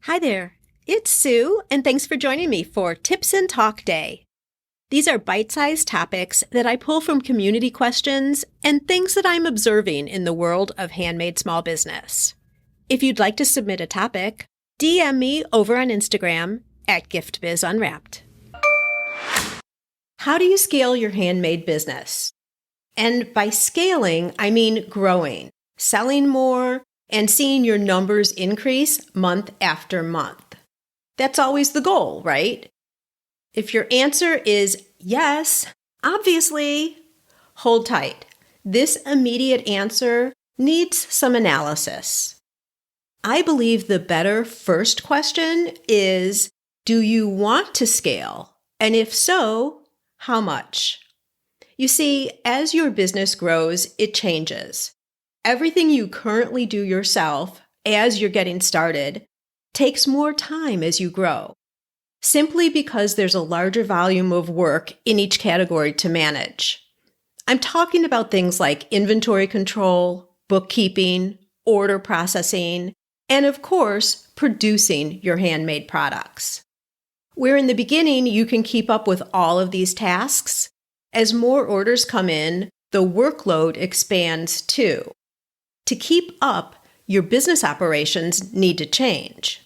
Hi there, it's Sue, and thanks for joining me for Tips and Talk Day. These are bite-sized topics that I pull from community questions and things that I'm observing in the world of handmade small business. If you'd like to submit a topic, DM me over on Instagram at GiftBizUnwrapped. How do you scale your handmade business? And by scaling, I mean growing, selling more, and seeing your numbers increase month after month. That's always the goal, right? If your answer is yes, obviously, hold tight. This immediate answer needs some analysis. I believe the better first question is, do you want to scale? And if so, how much? You see, as your business grows, it changes. Everything you currently do yourself as you're getting started takes more time as you grow, simply because there's a larger volume of work in each category to manage. I'm talking about things like inventory control, bookkeeping, order processing, and of course, producing your handmade products. Where in the beginning you can keep up with all of these tasks, as more orders come in, the workload expands too. To keep up, your business operations need to change.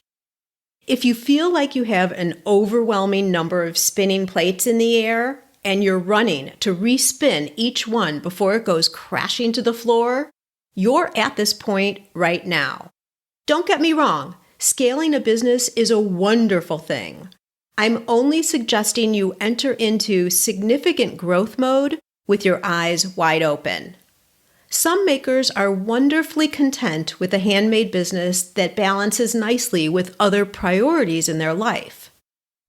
If you feel like you have an overwhelming number of spinning plates in the air and you're running to respin each one before it goes crashing to the floor, you're at this point right now. Don't get me wrong, scaling a business is a wonderful thing. I'm only suggesting you enter into significant growth mode with your eyes wide open. Some makers are wonderfully content with a handmade business that balances nicely with other priorities in their life.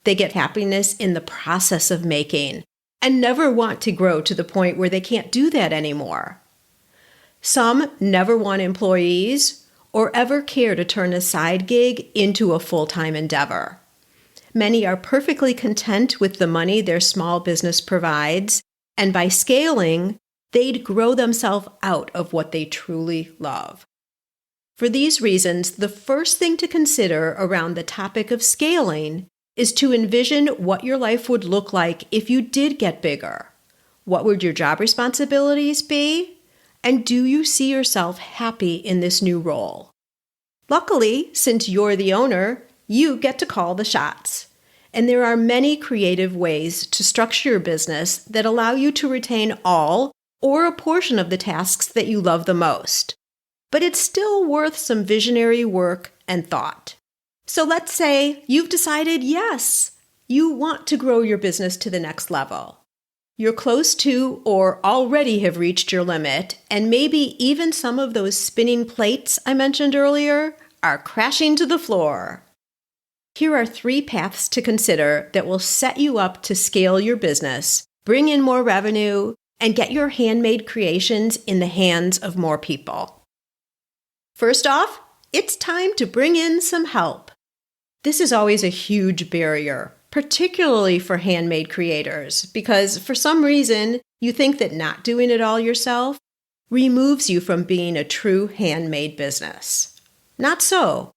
They get happiness in the process of making and never want to grow to the point where they can't do that anymore. Some never want employees or ever care to turn a side gig into a full-time endeavor. Many are perfectly content with the money their small business provides, and by scaling, they'd grow themselves out of what they truly love. For these reasons, the first thing to consider around the topic of scaling is to envision what your life would look like if you did get bigger. What would your job responsibilities be? And do you see yourself happy in this new role? Luckily, since you're the owner, you get to call the shots. And there are many creative ways to structure your business that allow you to retain all or a portion of the tasks that you love the most. But it's still worth some visionary work and thought. So let's say you've decided, yes, you want to grow your business to the next level. You're close to or already have reached your limit, and maybe even some of those spinning plates I mentioned earlier are crashing to the floor. Here are 3 paths to consider that will set you up to scale your business, bring in more revenue, and get your handmade creations in the hands of more people. First off, it's time to bring in some help. This is always a huge barrier, particularly for handmade creators, because for some reason, you think that not doing it all yourself removes you from being a true handmade business. Not so.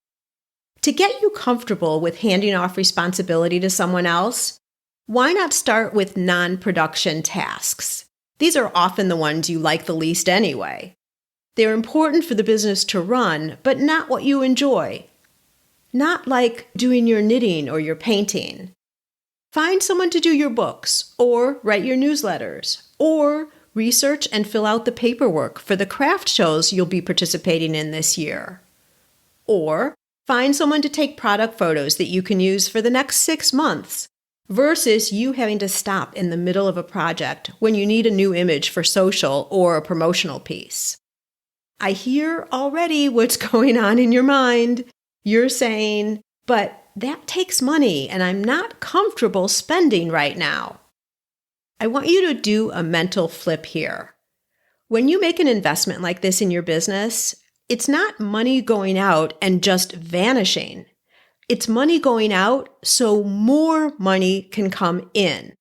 To get you comfortable with handing off responsibility to someone else, why not start with non-production tasks? These are often the ones you like the least anyway. They're important for the business to run, but not what you enjoy. Not like doing your knitting or your painting. Find someone to do your books, or write your newsletters, or research and fill out the paperwork for the craft shows you'll be participating in this year. Or find someone to take product photos that you can use for the next 6 months, versus you having to stop in the middle of a project when you need a new image for social or a promotional piece. I hear already what's going on in your mind. You're saying, but that takes money and I'm not comfortable spending right now. I want you to do a mental flip here. When you make an investment like this in your business, it's not money going out and just vanishing. It's money going out so more money can come in.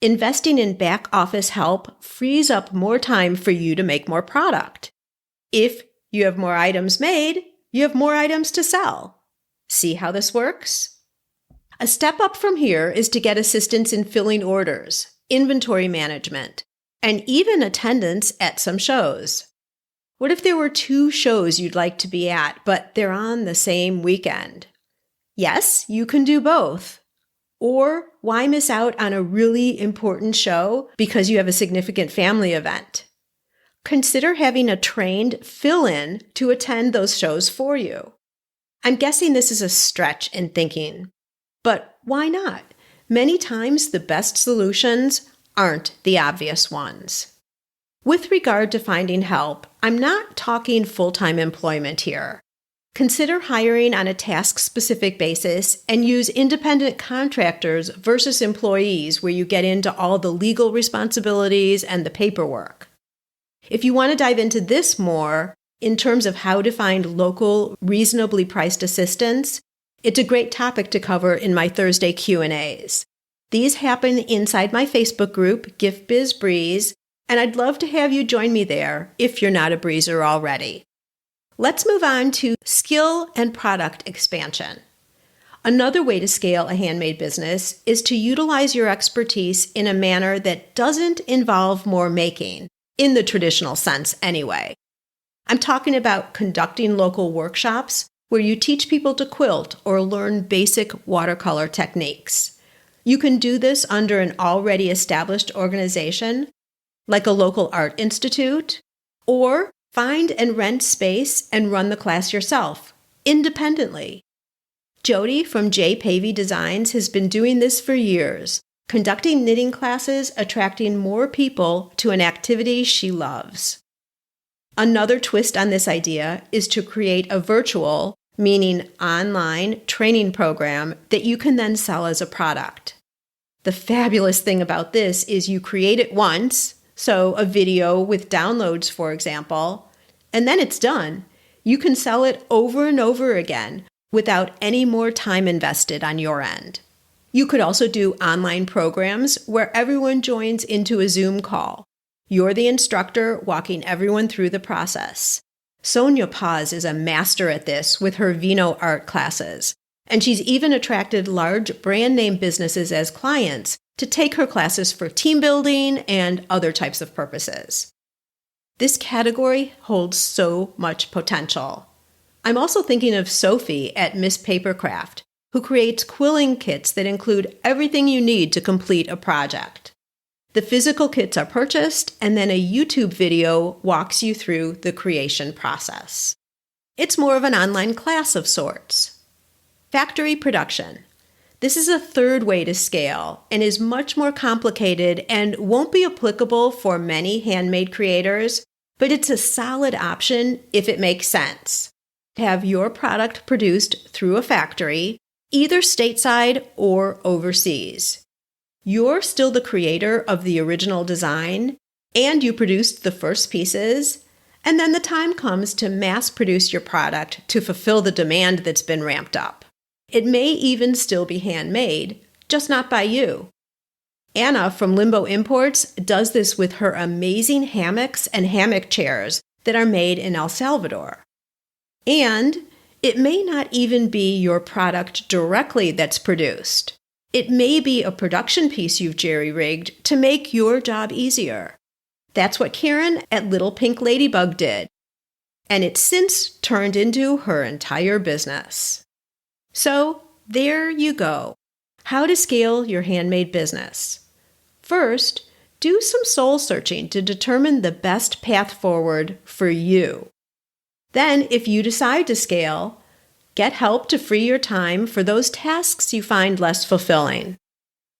Investing in back office help frees up more time for you to make more product. If you have more items made, you have more items to sell. See how this works? A step up from here is to get assistance in filling orders, inventory management, and even attendance at some shows. What if there were 2 shows you'd like to be at, but they're on the same weekend? Yes, you can do both. Or why miss out on a really important show because you have a significant family event? Consider having a trained fill-in to attend those shows for you. I'm guessing this is a stretch in thinking, but why not? Many times the best solutions aren't the obvious ones. With regard to finding help, I'm not talking full-time employment here. Consider hiring on a task-specific basis and use independent contractors versus employees where you get into all the legal responsibilities and the paperwork. If you want to dive into this more, in terms of how to find local, reasonably priced assistance, it's a great topic to cover in my Thursday Q&As. These happen inside my Facebook group, Gift Biz Breeze, and I'd love to have you join me there if you're not a breezer already. Let's move on to skill and product expansion. Another way to scale a handmade business is to utilize your expertise in a manner that doesn't involve more making, in the traditional sense anyway. I'm talking about conducting local workshops where you teach people to quilt or learn basic watercolor techniques. You can do this under an already established organization, like a local art institute, or find and rent space and run the class yourself, independently. Jody from J. Pavey Designs has been doing this for years, conducting knitting classes, attracting more people to an activity she loves. Another twist on this idea is to create a virtual, meaning online, training program that you can then sell as a product. The fabulous thing about this is you create it once, so a video with downloads, for example, and then it's done. You can sell it over and over again without any more time invested on your end. You could also do online programs where everyone joins into a Zoom call. You're the instructor walking everyone through the process. Sonia Paz is a master at this with her Vino art classes, and she's even attracted large brand name businesses as clients to take her classes for team building and other types of purposes. This category holds so much potential. I'm also thinking of Sophie at Miss Papercraft, who creates quilling kits that include everything you need to complete a project. The physical kits are purchased, and then a YouTube video walks you through the creation process. It's more of an online class of sorts. Factory production. This is a third way to scale and is much more complicated and won't be applicable for many handmade creators, but it's a solid option if it makes sense. Have your product produced through a factory, either stateside or overseas. You're still the creator of the original design, and you produced the first pieces, and then the time comes to mass produce your product to fulfill the demand that's been ramped up. It may even still be handmade, just not by you. Anna from Limbo Imports does this with her amazing hammocks and hammock chairs that are made in El Salvador. And it may not even be your product directly that's produced. It may be a production piece you've jerry-rigged to make your job easier. That's what Karen at Little Pink Ladybug did, and it's since turned into her entire business. So, there you go. How to scale your handmade business. First, do some soul searching to determine the best path forward for you. Then, if you decide to scale, get help to free your time for those tasks you find less fulfilling.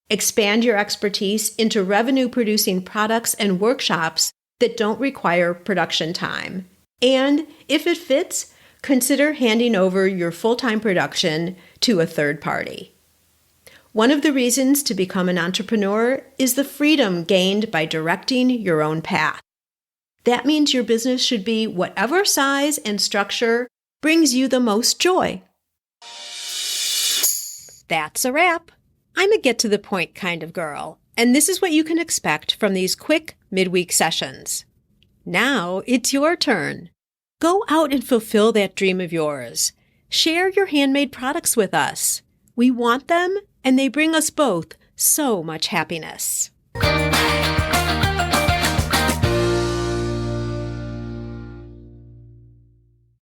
Expand your expertise into revenue-producing products and workshops that don't require production time. And, if it fits, consider handing over your full-time production to a third party. One of the reasons to become an entrepreneur is the freedom gained by directing your own path. That means your business should be whatever size and structure brings you the most joy. That's a wrap. I'm a get-to-the-point kind of girl, and this is what you can expect from these quick midweek sessions. Now it's your turn. Go out and fulfill that dream of yours. Share your handmade products with us. We want them, and they bring us both so much happiness.